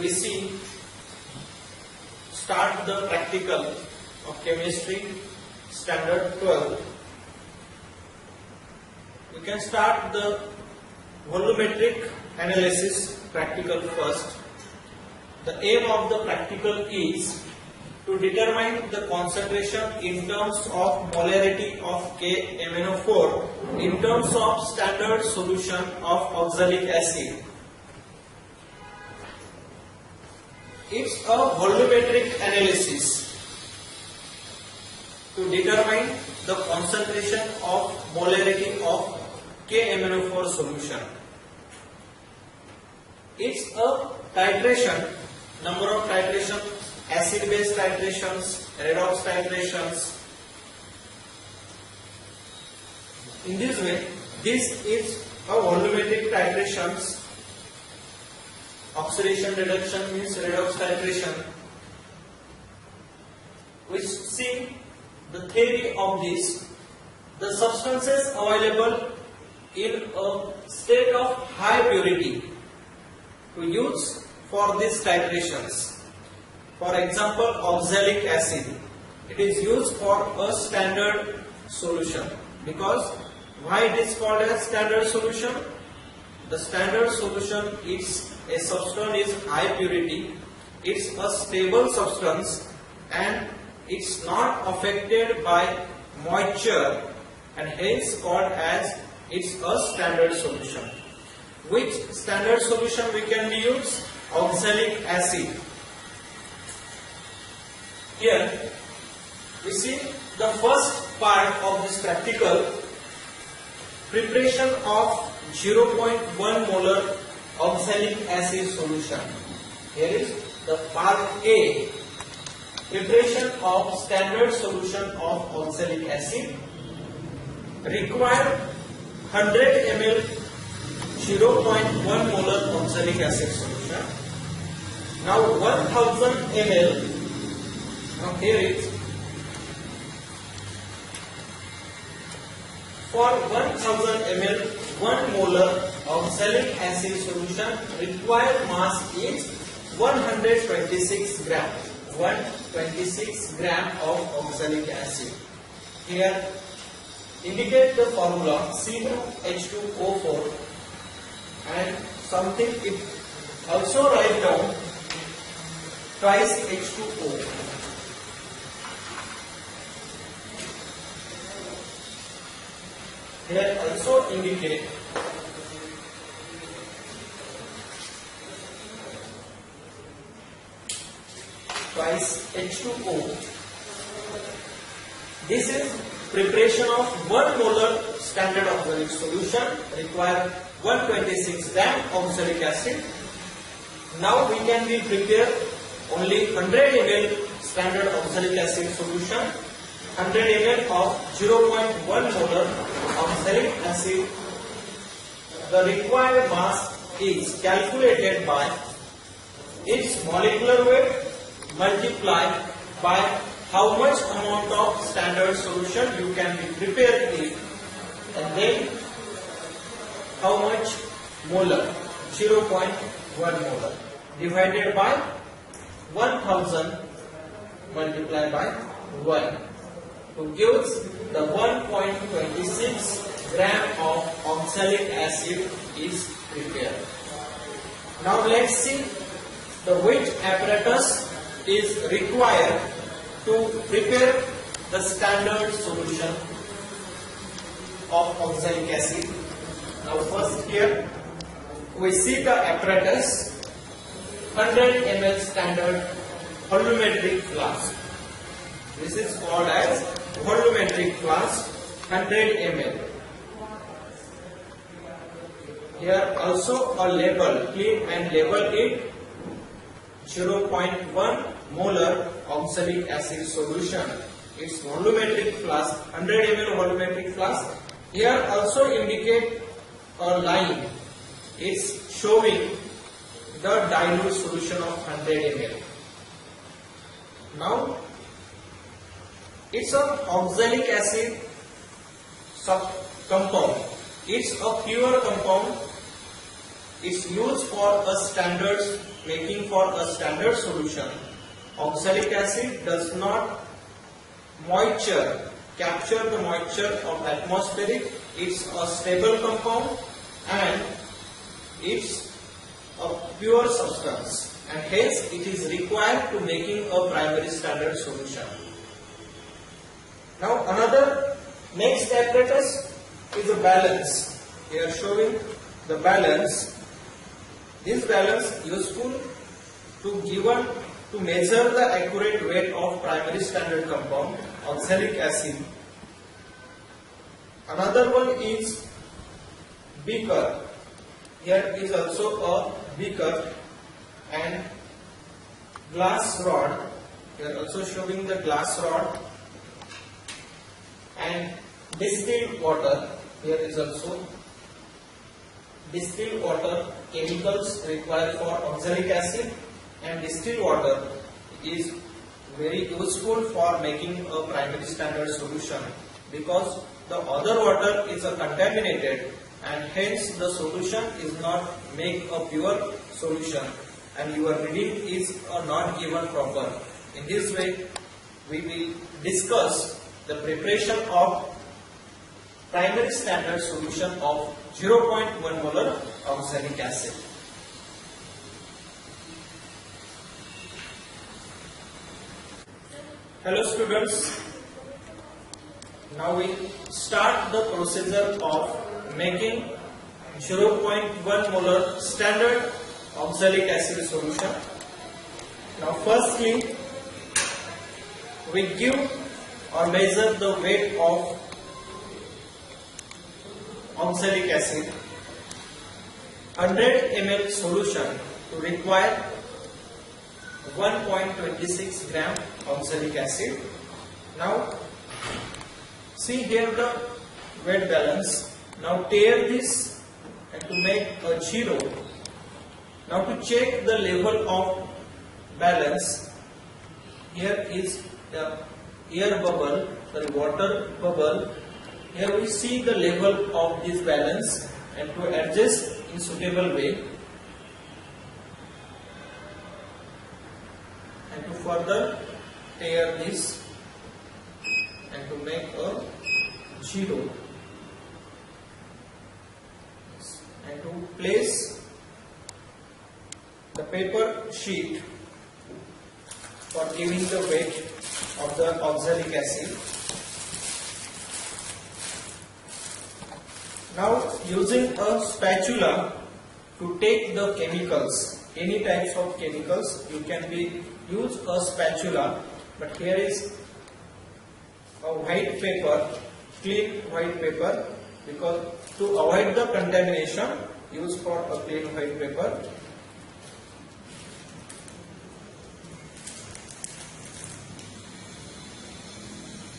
we see start the practical of chemistry standard 12. We can start the volumetric analysis practical first. The aim of the practical is to determine the concentration in terms of molarity of KMnO4 in terms of standard solution of oxalic acid. It's a volumetric analysis to determine the concentration of molarity of KMnO4 solution. It's a titration, number of titration, acid-base titrations, redox titrations. In this way, this is a volumetric titrations. Oxidation reduction means redox titration. We see the theory of this. The substances available in a state of high purity to use for these titrations. For example, oxalic acid. It is used for a standard solution. Because why it is called as standard solution? The standard solution is a substance is high purity. It's a stable substance and it's not affected by moisture and hence called as it's a standard solution. Which standard solution we can use? Oxalic acid. Here we see the first part of this practical, preparation of 0.1 molar oxalic acid solution. Here is the part A, preparation of standard solution of oxalic acid. Require 100 ml 0.1 molar oxalic acid solution. Now 1000 ml. Now here is for 1000 ml 1 molar oxalic acid solution required mass is 126 gram. 126 gram of oxalic acid. Here indicate the formula C2H2O4 and something it also write down twice H2O. Here also indicate twice H2O. This is preparation of 1 molar standard oxalic solution require 126 gram oxalic acid. Now we can be prepare only 100 ml standard oxalic acid solution, 100 ml of 0.1 molar oxalic acid. The required mass is calculated by its molecular weight multiplied by how much amount of standard solution you can be prepared in, and then how much molar, 0.1 molar divided by 1000 multiplied by 1 to give the 1.26 gram of oxalic acid is prepared. Now let's see the which apparatus is required to prepare the standard solution of oxalic acid. Now first here we see the apparatus 100 ml standard volumetric flask. This is called as volumetric flask 100 ml. Here also a label, clean and label it 0.1 molar oxalic acid solution. It's volumetric flask, 100 ml volumetric flask. Here also indicate a line. It's showing the dilute solution of 100 ml. Now it's an oxalic acid compound. It's a pure compound. It's used for a standard making for a standard solution, oxalic acid does not capture the moisture of atmospheric. It's a stable compound and it's a pure substance, and hence it is required to making a primary standard solution. Now another next apparatus is a balance. Here showing the balance. This balance useful to measure the accurate weight of primary standard compound oxalic acid. Another one is beaker. Here is also a beaker and glass rod. Here also showing the glass rod and distilled water. Here is also distilled water. Chemicals required for oxalic acid, and distilled water is very useful for making a primary standard solution, because the other water is a contaminated and hence the solution is not make a pure solution and your reading is not given proper. In this way we will discuss the preparation of primary standard solution of 0.1 molar oxalic acid. Hello students, now we start the procedure of making 0.1 molar standard oxalic acid solution. Now firstly we give or measure the weight of oxalic acid. 100 ml solution to require 1.26 gram oxalic acid. Now see here the weight balance. Now tear this and to make a 0. Now to check the level of balance, here is the air bubble, sorry, water bubble. Here we see the level of this balance and to adjust in suitable way and to further tear this and to make a 0 and to place the paper sheet for giving the weight of the oxalic acid. Now using a spatula to take the chemicals, any types of chemicals you can use a spatula, but here is a white paper, clean white paper, because to avoid the contamination use for a clean white paper.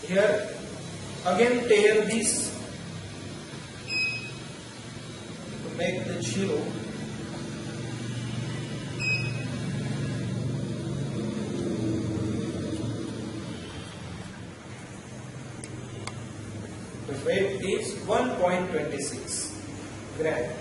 Here again tear this to make the 0. The weight is 1.26 gram.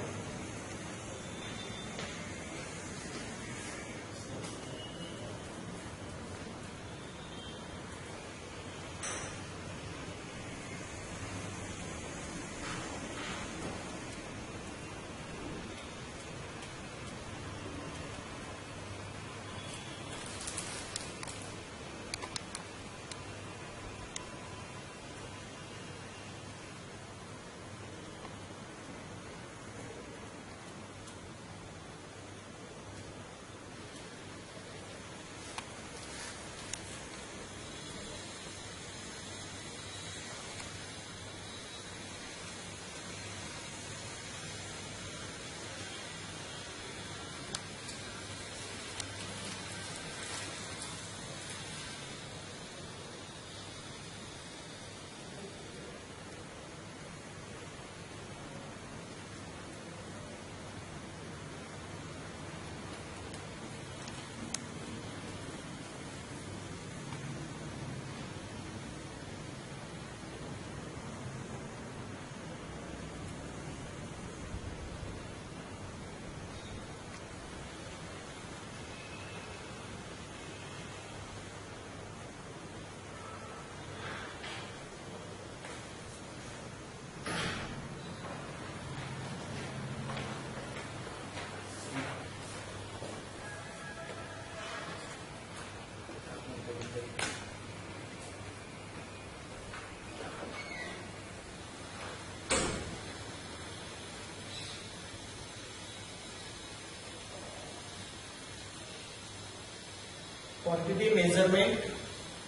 quantity measurement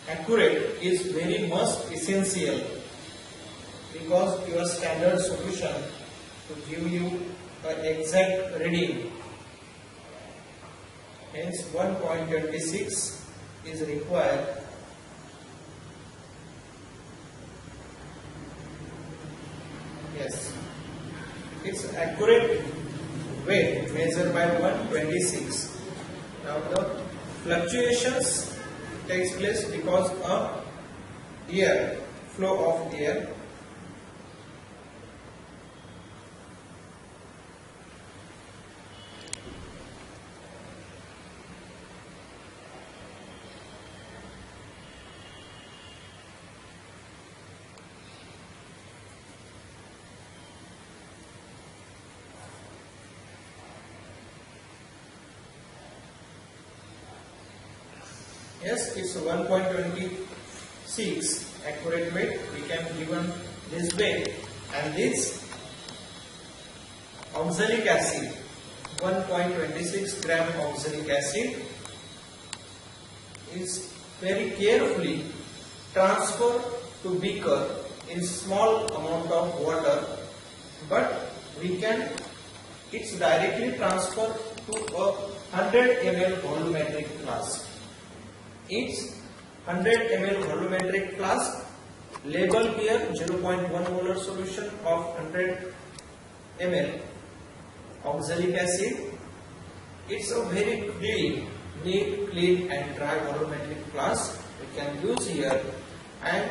accurate is very much essential, because your standard solution to give you an exact reading. Hence 1.26 is required. Yes, it's accurate weight measured by 126. Now the fluctuations takes place because of air, flow of air. Yes, it's 1.26 accurate weight. We can given this weight, and this oxalic acid, 1.26 gram oxalic acid, is very carefully transferred to beaker in small amount of water, but it's directly transferred to a 100 ml volumetric flask. It's 100 ml volumetric flask, label here 0.1 molar solution of 100 ml oxalic acid. It's a very neat, clean and dry volumetric flask we can use here, and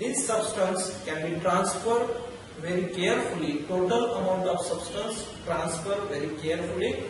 this substance can be transferred very carefully, total amount of substance transferred very carefully.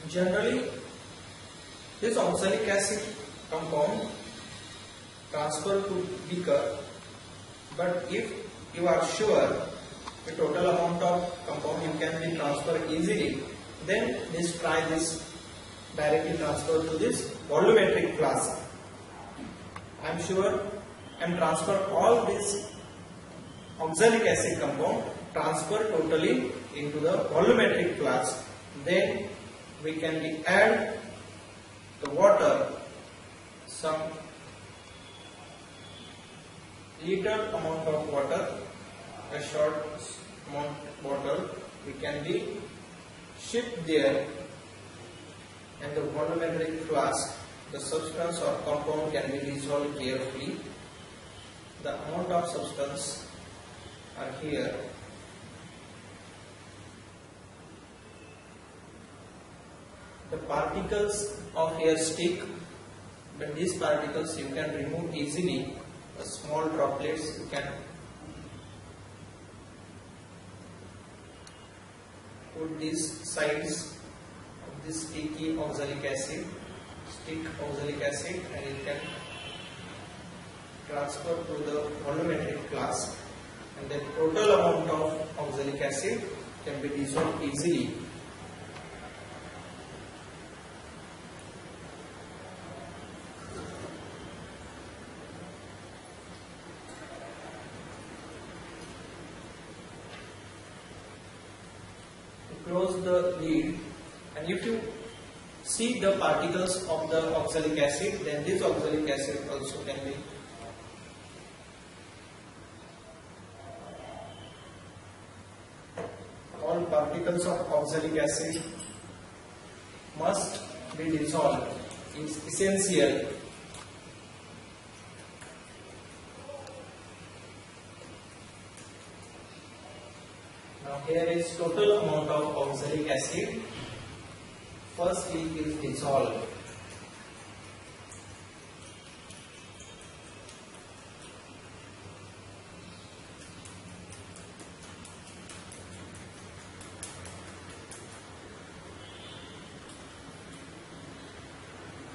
Generally, this oxalic acid compound transfer to beaker, but if you are sure the total amount of compound you can be transferred easily, then try this directly transfer to this volumetric flask. I am sure and transfer all this oxalic acid compound, transfer totally into the volumetric flask. Then we can add the water, some little amount of water, a short amount bottle we can be shipped there, and the volumetric flask, the substance or compound can be dissolved carefully. The amount of substance are here. The particles of air stick, but these particles you can remove easily. The small droplets you can put these sides of this sticky oxalic acid, and it can transfer to the volumetric flask, and the total amount of oxalic acid can be dissolved easily. Close the lid, and if you see the particles of the oxalic acid, then this oxalic acid also can be all particles of oxalic acid must be dissolved. It's essential. Now here is total amount of oxalic acid. Firstly is dissolved.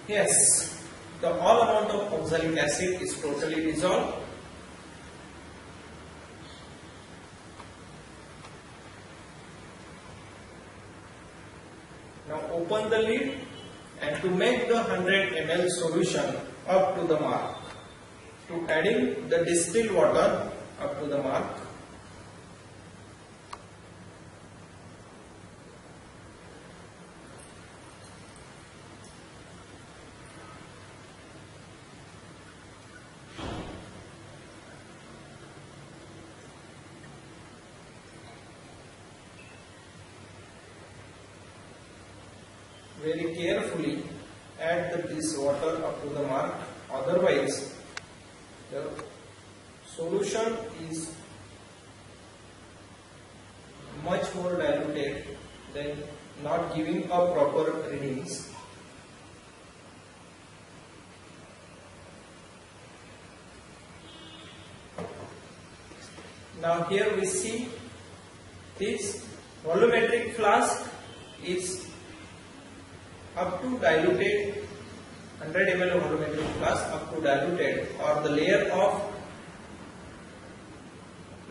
Yes, the all amount of oxalic acid is totally dissolved. Now open the lid and to make the 100 ml solution up to the mark, to adding the distilled water up to the mark. Very carefully add this water up to the mark, otherwise the solution is much more diluted than not giving a proper readings. Now here we see this volumetric flask is up to diluted, 100 ml volumetric flask up to diluted, or the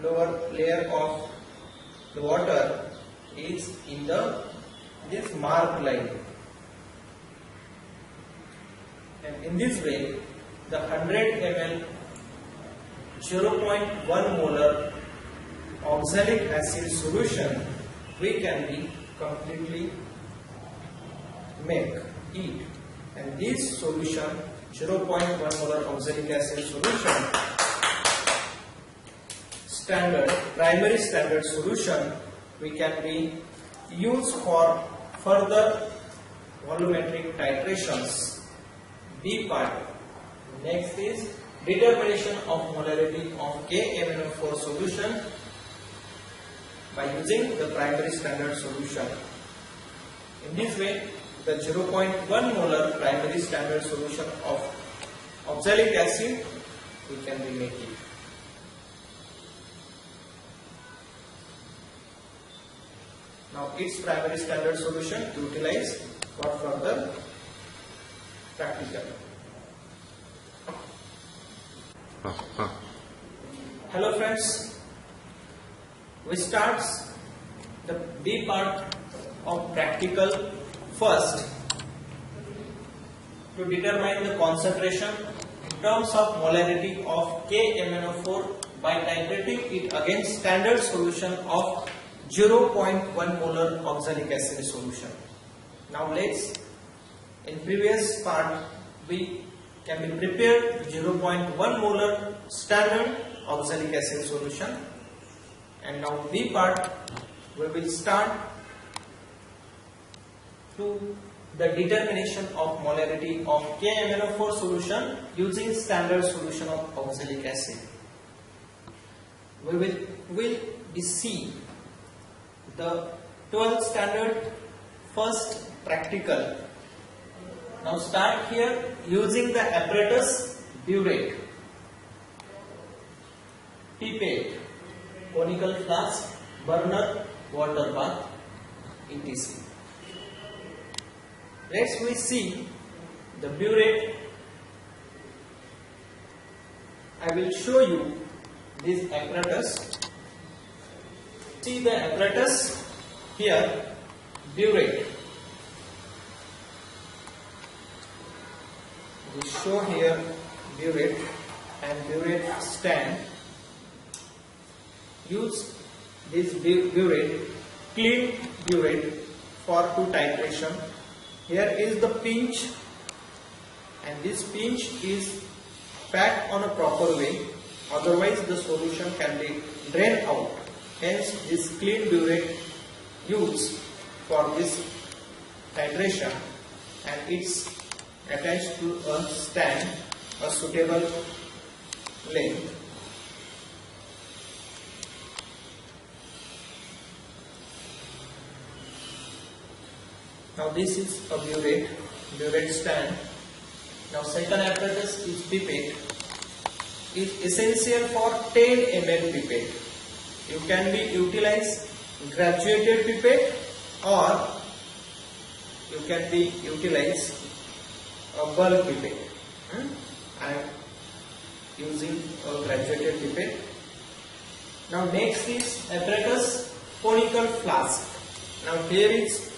lower layer of the water is in this mark line, and in this way the 100 ml 0.1 molar oxalic acid solution we can be completely eat, and this solution 0.1 molar oxalic acid solution, primary standard solution, we can be used for further volumetric titrations. B part. Next is determination of molarity of KMnO4 solution by using the primary standard solution. In this way, the 0.1 molar primary standard solution of oxalic acid we can be making. Now its primary standard solution utilized for further practical. Hello friends, we start the B part of practical. First, to determine the concentration in terms of molarity of KMnO4 by titrating it against standard solution of 0.1 molar oxalic acid solution. Now in previous part we can be prepared 0.1 molar standard oxalic acid solution, and now B part we will start to the determination of molarity of KMnO4 solution using standard solution of oxalic acid. We will see the 12th standard first practical. Now start here using the apparatus burette, pipette, conical flask, burner, water bath, etc. Let's we see the burette. I will show you this apparatus. See the apparatus here, burette. We show here burette and burette stand. Use this burette, clean burette for titration. Here is the pinch, and this pinch is packed on a proper way, otherwise the solution can be drained out. Hence this clean burette used for this titration, and it's attached to a stand, a suitable length. Now this is a burette stand. Now second apparatus is pipette. Is essential for 10 ml pipette. You can be utilize graduated pipette, or you can be utilize a bulk pipette. I am using a graduated pipette. Now next is apparatus conical flask. Now here is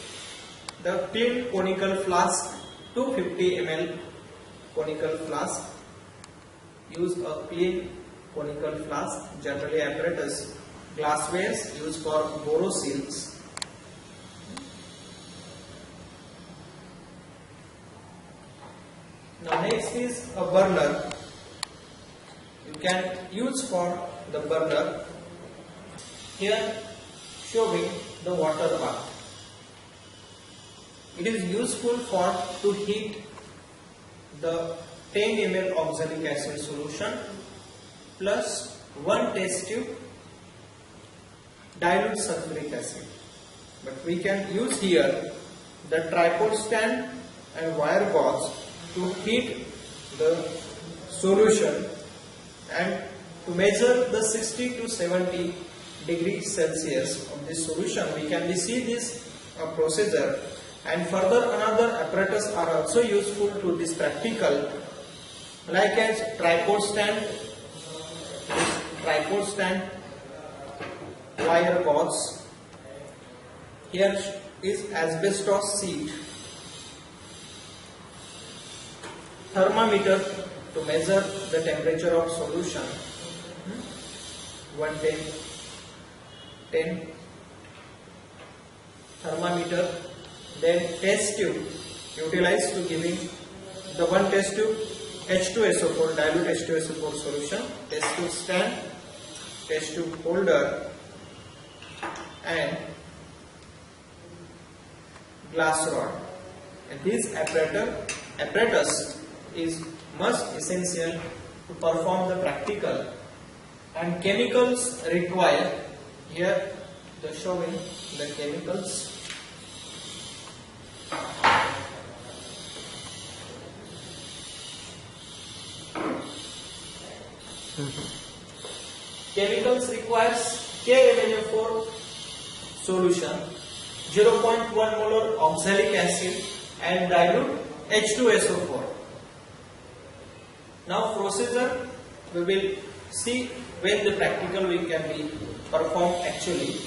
the clean conical flask, 250 ml conical flask. Use a clean conical flask. Generally apparatus glasswares used for boroseals. Now next is a burner. You can use for the burner. Here showing the water bath. It is useful for to heat the 10 ml oxalic acid solution plus 1 test tube dilute sulfuric acid. But we can use here the tripod stand and wire gauze to heat the solution and to measure the 60 to 70 degrees Celsius of this solution. We can see this procedure, and further another apparatus are also useful to this practical, like as tripod stand, wire gauze. Here is asbestos sheet, thermometer to measure the temperature of solution, 110 thermometer. Then test tube utilized to giving the 1 test tube H2SO4, dilute H2SO4 solution, test tube stand, test tube holder, and glass rod. And this apparatus is most essential to perform the practical, and chemicals required. Here the showing the chemicals. Chemicals requires KMnO4 solution, 0.1 molar oxalic acid and dilute H2SO4. Now procedure we will see when the practical we can be performed actually.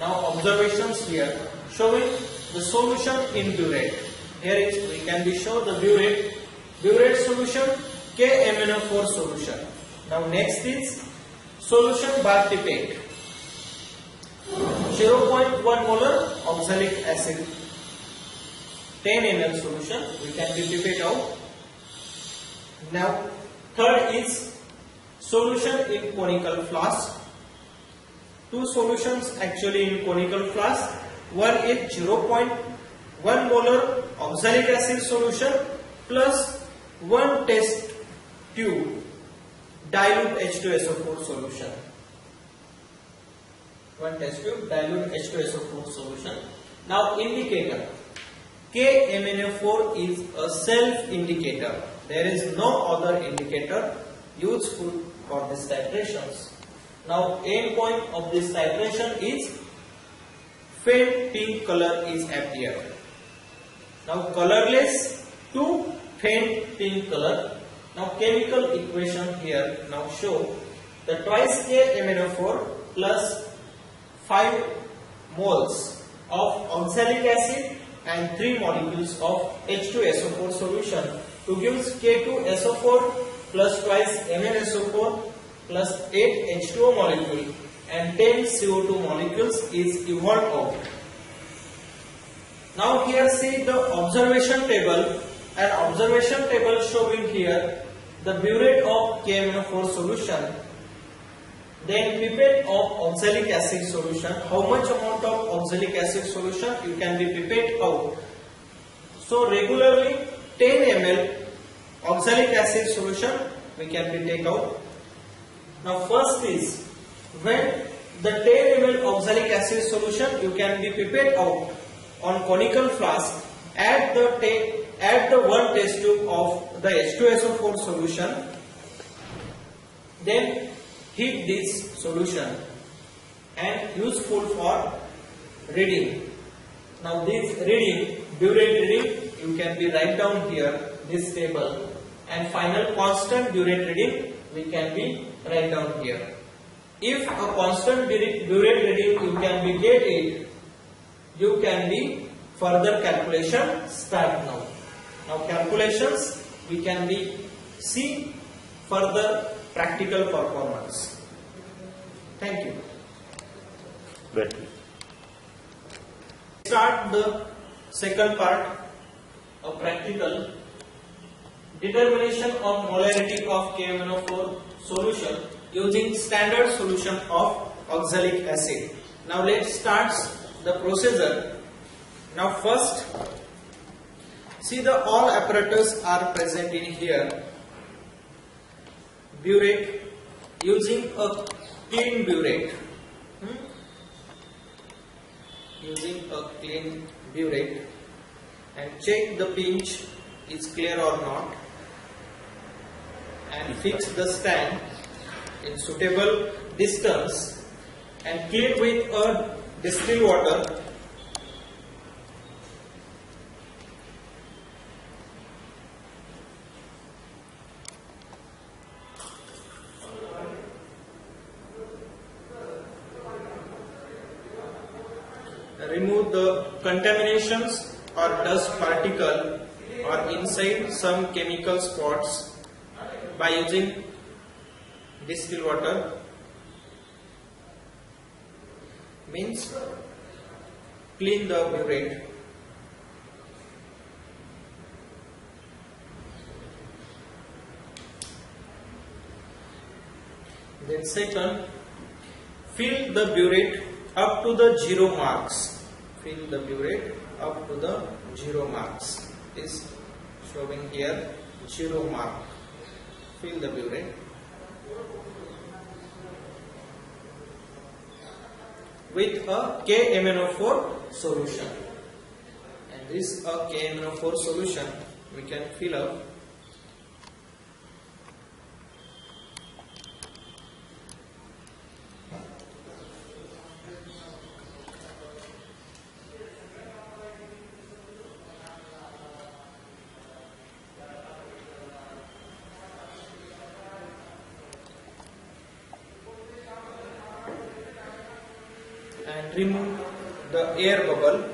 Now observations here showing the solution in burette. Here is we can be show the burette solution, KMnO4 solution. Now next is solution by pipette, 0.1 molar oxalic acid, 10 ml solution. We can be pipette out. Now third is solution in conical flask. Two solutions actually in conical flask. One is 0.1 molar oxalic acid solution plus 1 test tube dilute H2SO4 solution. 1 test tube dilute H2SO4 solution. Now indicator. KMnO4 is a self indicator. There is no other indicator useful for these titrations. Now end point of this titration is faint pink color is appeared. Now colorless to faint pink color. Now chemical equation here now show the twice KMnO4 plus 5 moles of oxalic acid and 3 molecules of H2SO4 solution to give K2SO4 plus twice MnSO4 plus 8 H2O molecule and 10 CO2 molecules is evolved out. Now here see the observation table, and observation table showing here the burette of KMnO4 solution, then pipette of oxalic acid solution, how much amount of oxalic acid solution you can be pipette out, So regularly 10 ml oxalic acid solution we can be take out. Now first is when the 10 ml oxalic acid solution you can be prepared out on conical flask, add the 1 test tube of the H2SO4 solution, then heat this solution and useful for reading. Now this reading, burette reading, you can be write down here this table, and final constant burette reading we can be write down here. If a constant burette reading you can be get it, you can be further calculation start now. Now calculations we can be see further practical performance. Thank you. Right. Start the second part of practical determination of molarity of KMnO4 solution using standard solution of oxalic acid. Now let's start the procedure. Now first, see the all apparatus are present in here. Burette, using a clean burette. Using a clean burette, and check the pinch is clear or not, and fix the stand in suitable distance and clean with a distilled water. Remove the contaminations or dust particle or inside some chemical spots by using distilled water. Means clean the burette. Then second, fill the burette up to the 0 marks. Fill the burette up to the 0 marks. Is showing here 0 mark. Fill the burette. With a KMnO4 solution. And this a KMnO4 solution we can fill up. And remove the air bubble.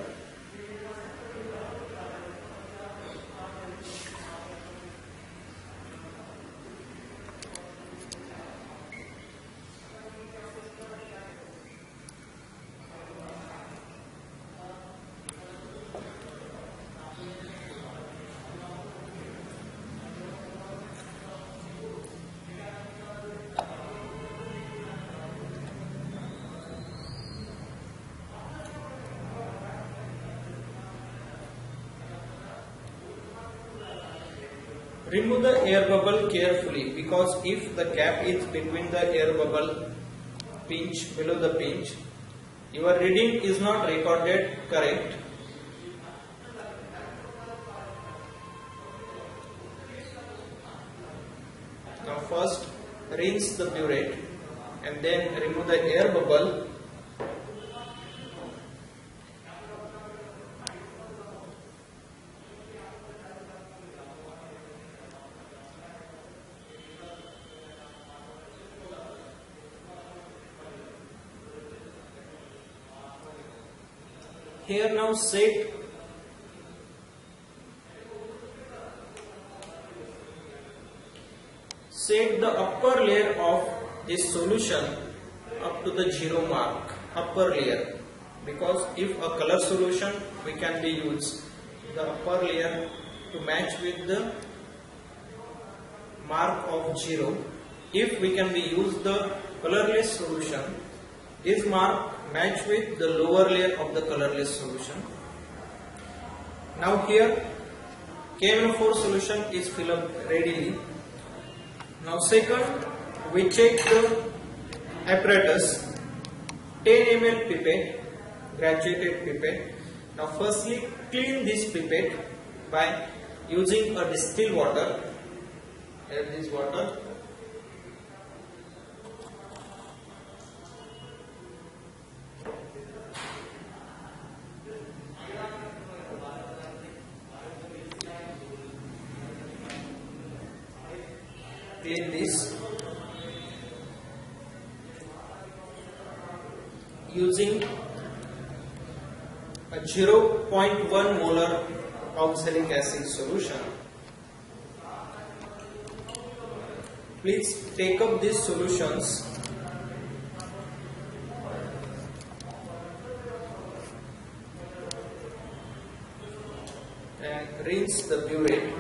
Remove the air bubble carefully, because if the cap is between the air bubble pinch, below the pinch, your reading is not recorded correct. Now first rinse the burette and then remove the air bubble. Here now set the upper layer of this solution up to the 0 mark, upper layer, because if a color solution we can be use the upper layer to match with the mark of 0. If we can be use the colorless solution, this mark match with the lower layer of the colorless solution. Now here KMnO4 solution is filled up readily. Now second, we check the apparatus. 10 ml pipette, graduated pipette. Now firstly, clean this pipette by using a distilled water. Add this water. Clean this using a 0.1 molar oxalic acid solution. Please take up these solutions and rinse the burette.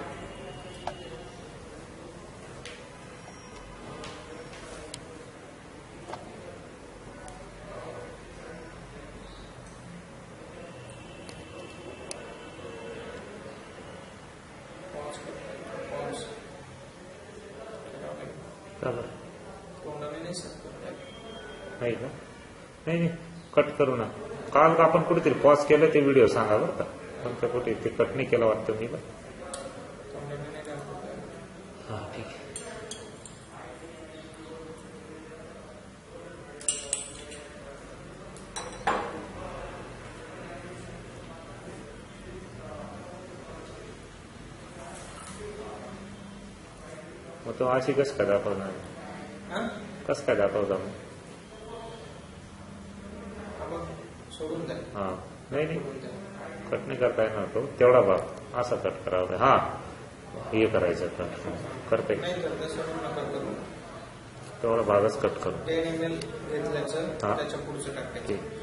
नाही का? नाही cut करू ना. काल आपण कुठेतरी pause केलं ते व्हिडिओ सांगा बरं का. नंतर कुठे ते कट नाही केलं वाटतं मी. हा ठीक आहे. मग तो अशी कसं काय दाखवणार? कसं काय दाखवता मग? सोडून द्या. हा नाही नाही कट नाही करता येणार तो. तेवढा भाग असा कट करावा. हा हे करायचं कट करता येईल. तेवढा भागच कट करू. 10 ml घेतल्याचं त्याच्या पुढचं टाकायचं.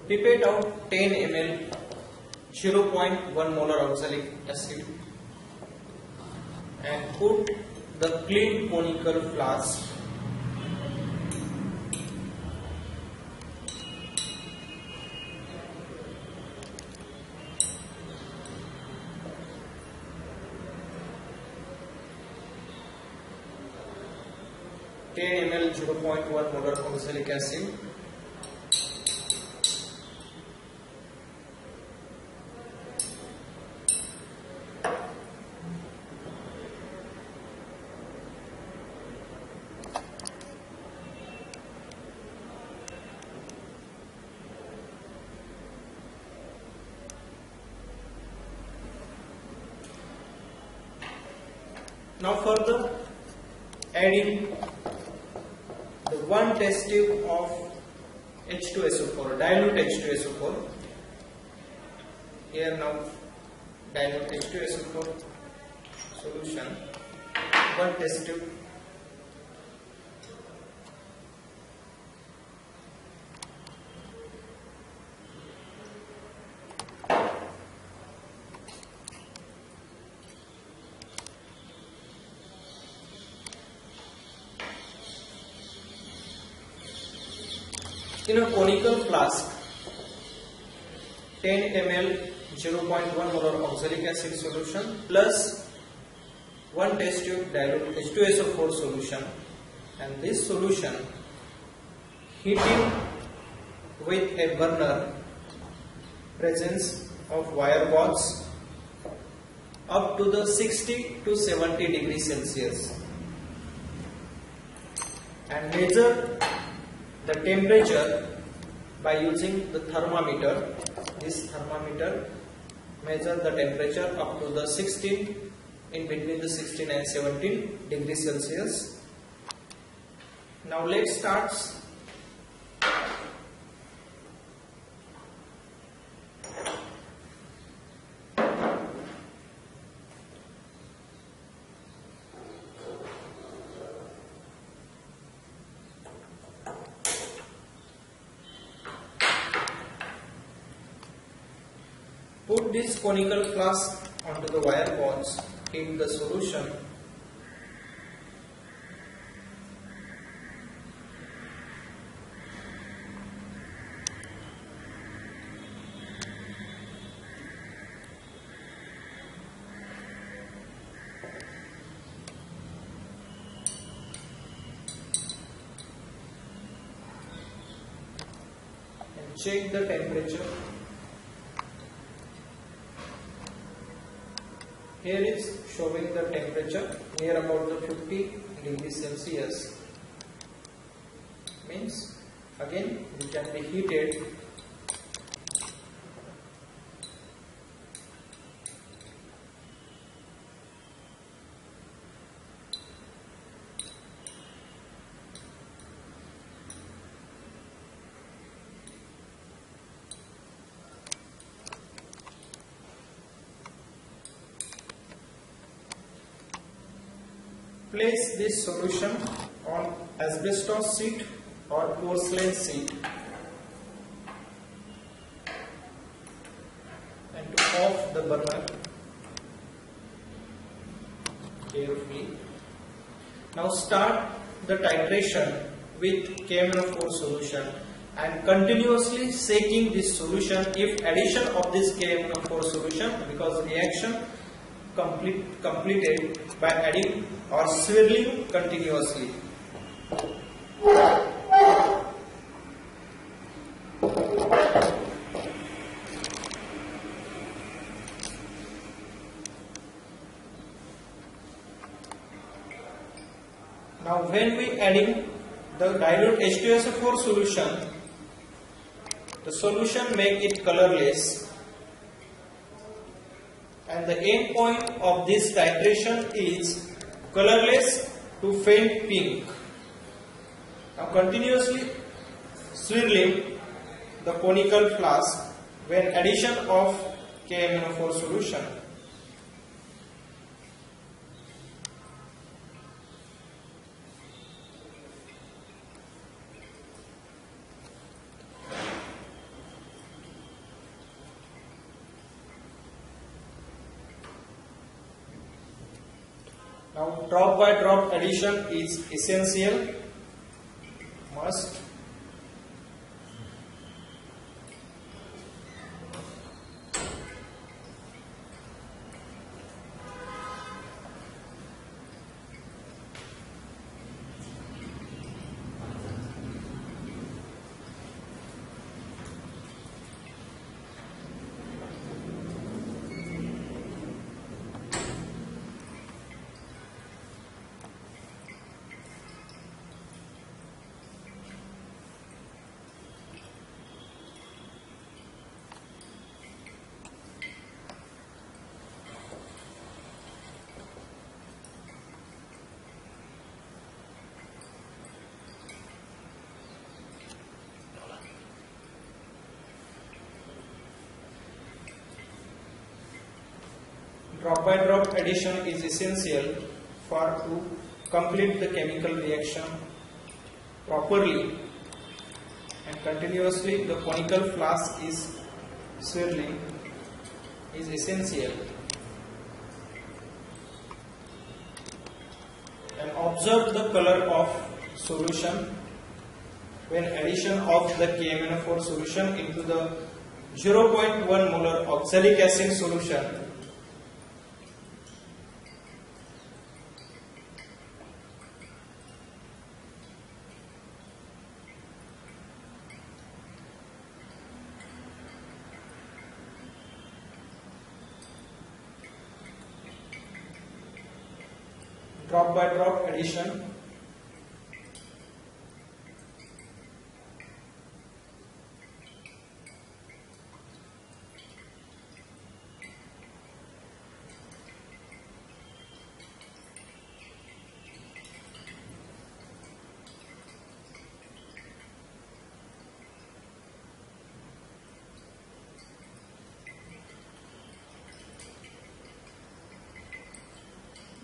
Pipette out 10 ml 0.1 molar oxalic acid and put the clean conical flask ml 0.1 molar oxalic acid. Now further adding the 1 test tube of H2SO4, dilute H2SO4. Here now dilute H2SO4 solution, 1 test tube. In a conical flask, 10 ml 0.1 molar oxalic acid solution plus 1 test tube dilute H2SO4 solution, and this solution heating with a burner, presence of wire rods up to the 60 to 70 degrees Celsius, and measure the temperature by using the thermometer. This thermometer measure the temperature up to the 16, in between the 16 and 17 degrees Celsius. Now let's start. Put this conical flask onto the wire pots, heat the solution. Check the temperature. Here is showing the temperature near about the 50 degrees Celsius. Means again it can be heated. Place this solution on asbestos sheet or porcelain sheet and to off the burner carefully. Now start the titration with KMnO4 solution and continuously shaking this solution if addition of this KMnO4 solution, because reaction completed by adding or swirling continuously. Now when we adding the dilute H2SO4 solution, the solution make it colorless. And the end point of this titration is colorless to faint pink. Now continuously swirling the conical flask when addition of KMnO4 solution. Now drop by drop addition is essential, must. Drop by drop addition is essential for to complete the chemical reaction properly, and continuously the conical flask is swirling is essential. And observe the color of solution when addition of the KMnO4 solution into the 0.1 molar oxalic acid solution. Drop by drop addition.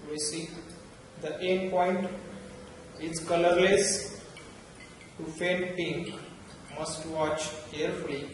We see the end point is colorless to faint pink. Must watch carefully.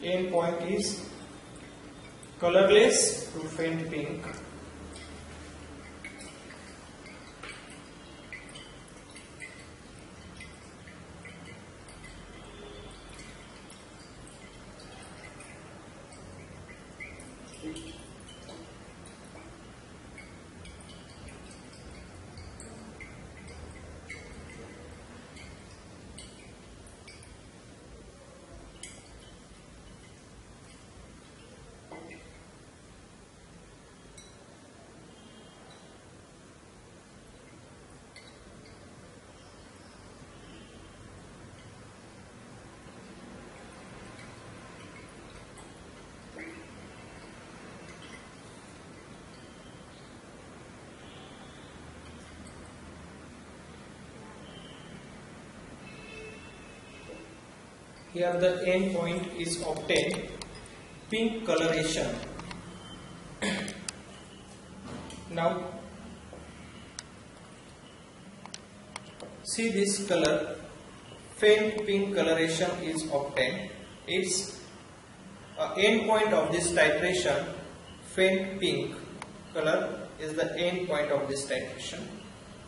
end point is colorless to faint pink. Here the end point is obtained, pink coloration. Now see this color, faint pink coloration is obtained. Its end point of this titration, faint pink color is the end point of this titration,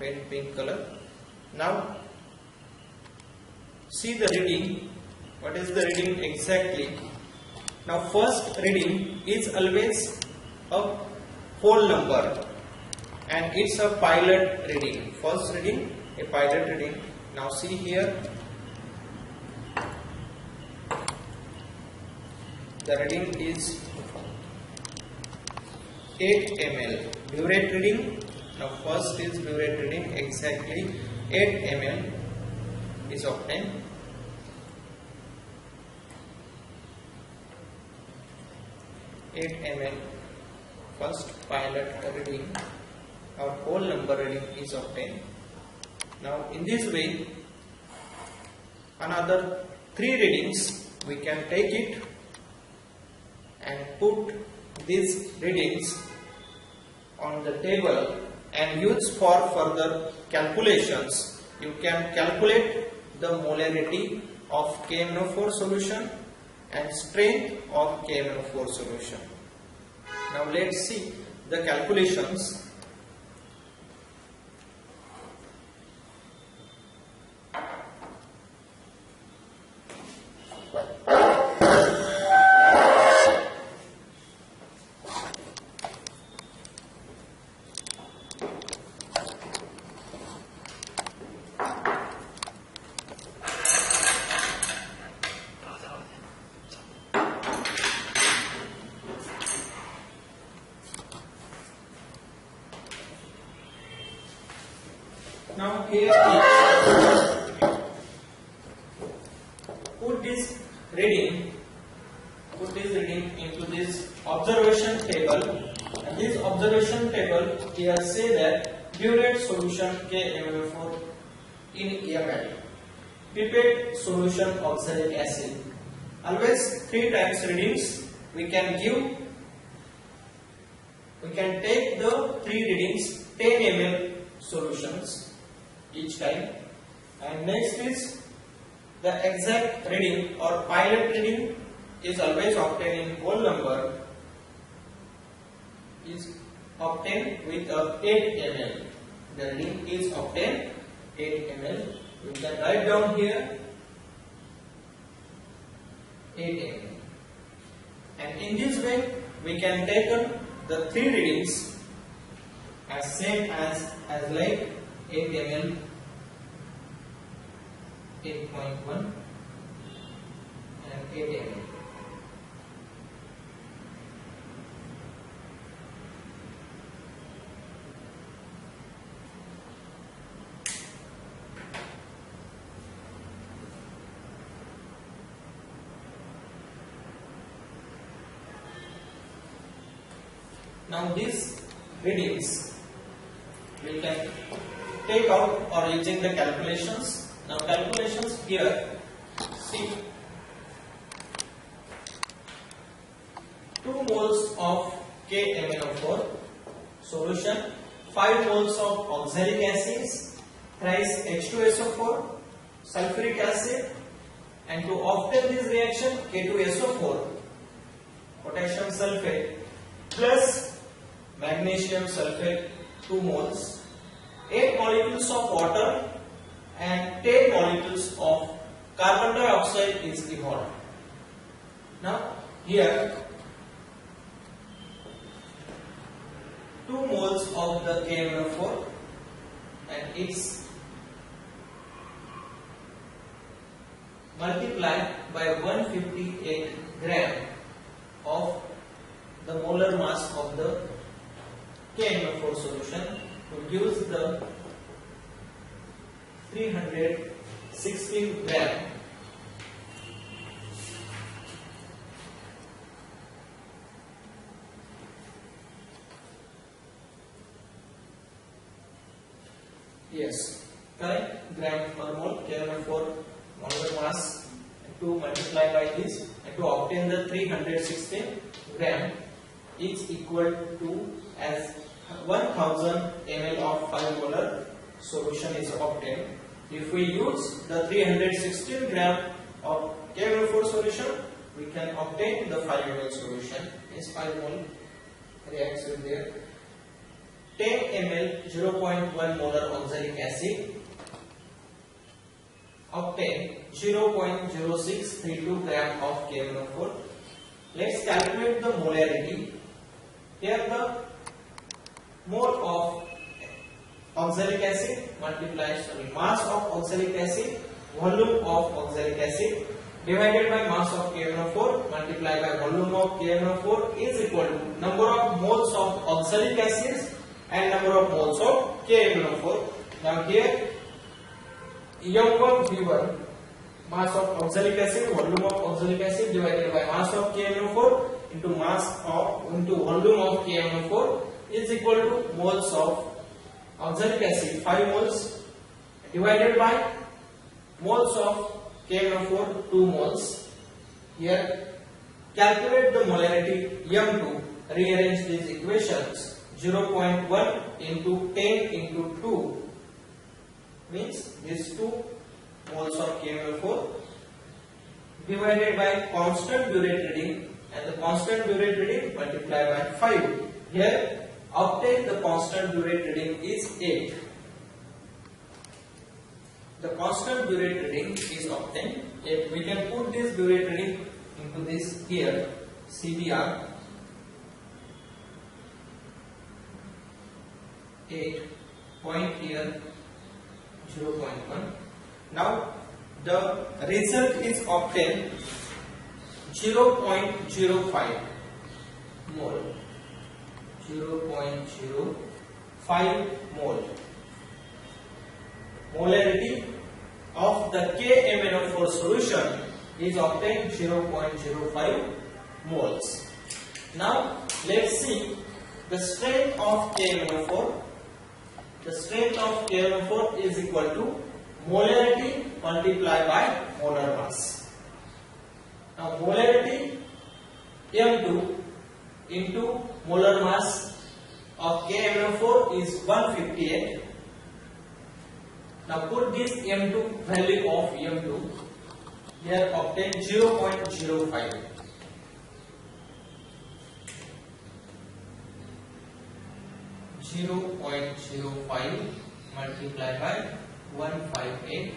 faint pink color. Now see the reading. What is the reading exactly? Now first reading is always a whole number and it's a pilot reading. First reading, a pilot reading. Now see here, the reading is 8 ml. Burette reading. Now first is burette reading, exactly 8 ml is obtained. ml first pilot reading, our whole number reading is obtained. Now in this way, another 3 readings we can take it and put these readings on the table and use for further calculations. You can calculate the molarity of KMnO4 solution and strength of KMnO4 solution. Now let's see the calculations. Now here put this reading into this observation table, and this observation table here say that burette solution KMnO4 in ml, pipette solution oxalic acid. Always 3 times readings we can take the 3 readings 10 ml solutions each time, and next is the exact reading or pilot reading is always obtained in whole number, is obtained with 8 ml. The reading is obtained 8 ml. You can write down here 8 ml, and in this way we can take the 3 readings as same as like 8 ml, 8.1 and 8 ml. Now these readings we can take out or using the calculations. Now calculations here, see 2 moles of KMnO4 solution, 5 moles of oxalic acids, thrice H2SO4, sulfuric acid And to obtain this reaction, K2SO4, potassium sulfate plus magnesium sulfate 2 moles, 8 molecules of water and 10 molecules of carbon dioxide is evolved. Now here 2 moles of the KMnO4 and it's multiplied by 158 gram of the molar mass of the KMnO4 solution produce the 316 gram correct gram per mole KMnO4 molar mass to multiply by this and to obtain the 316 gram is equal to as 1000 ml of 5 molar solution is obtained. If we use the 316 gram of KMnO4 solution, we can obtain the 5 ml solution. Is 5 mole reacts with their 10 ml 0.1 molar oxalic acid obtain 0.0632 gram of KMnO4. Let's calculate the molarity. Here the mole of oxalic acid multiplies mass of oxalic acid, volume of oxalic acid divided by mass of KMnO4 multiplied by volume of KMnO4 is equal to number of moles of oxalic acids and number of moles of KMnO4. Now here M1 V1 mass of oxalic acid, volume of oxalic acid divided by mass of KMnO4 into volume of KMnO4 is equal to moles of oxalic acid 5 moles divided by moles of KMnO4 2 moles. Here calculate the molarity M2, rearrange these equations. 0.1 into 10 into 2 means these 2 moles of KMnO4 divided by constant burette reading and the constant burette reading multiplied by 5. Here obtain the constant burette reading is 8. The constant burette reading is obtained. If we can put this burette reading into this here CBR 8 point here 0.1. Now the result is obtained 0.05 mole. 0.05 mole. Molarity of the KMnO4 solution is obtained 0.05 moles. Now let's see the strength of KMnO4. The strength of KMnO4 is equal to molarity multiplied by molar mass. Now molarity M2 into molar mass of KMnO4 is 158. Now put this M2 value of M2 here obtain 0.05. 0.05 multiplied by 158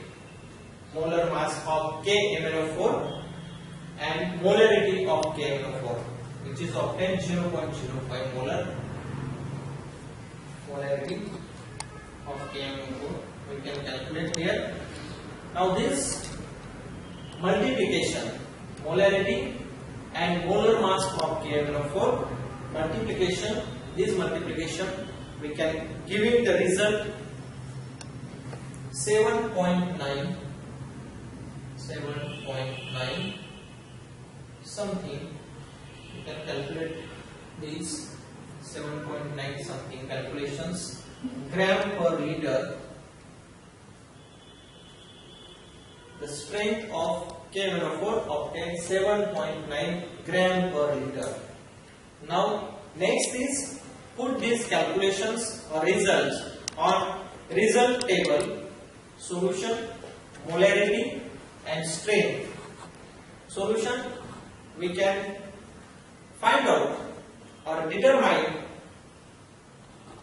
molar mass of KMnO4 and molarity of KMnO4 which is obtained 0.05 molar molarity of KMnO4 we can calculate here. Now this multiplication molarity and molar mass of KMnO4 multiplication we can giving the result 7.9 something. You can calculate these 7.9 something calculations gram per liter. The strength of KMnO4 obtained 7.9 gram per liter. Now next is put these calculations or results on result table, solution, molarity and strength solution, we can find out or determine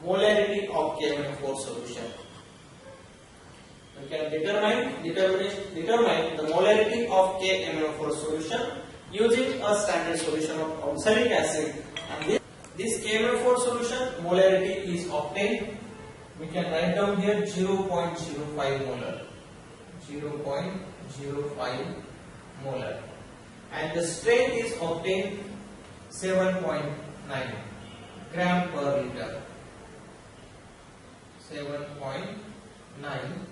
molarity of KMnO4 solution. We can determine the molarity of KMnO4 solution using a standard solution of oxalic acid. And this KMnO4 solution molarity is obtained. We can write down here 0.05 molar. 0.05 molar. And the strength is obtained 7.9 gram per liter. 7.9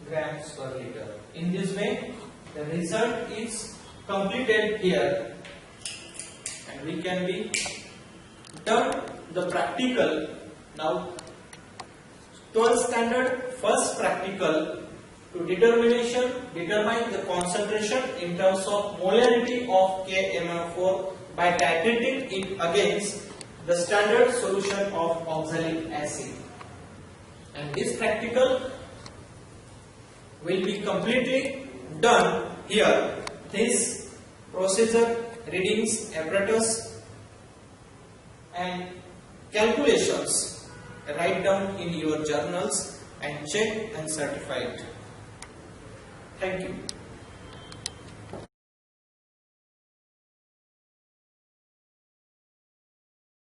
grams per liter. In this way, the result is completed here, and we can be done the practical. Now 12th standard first practical to determine the concentration in terms of molarity of KMnO4 by titrating it against the standard solution of oxalic acid. And this practical will be completely done here. This procedure, readings, apparatus and calculations write down in your journals and check and certify it. Thank you.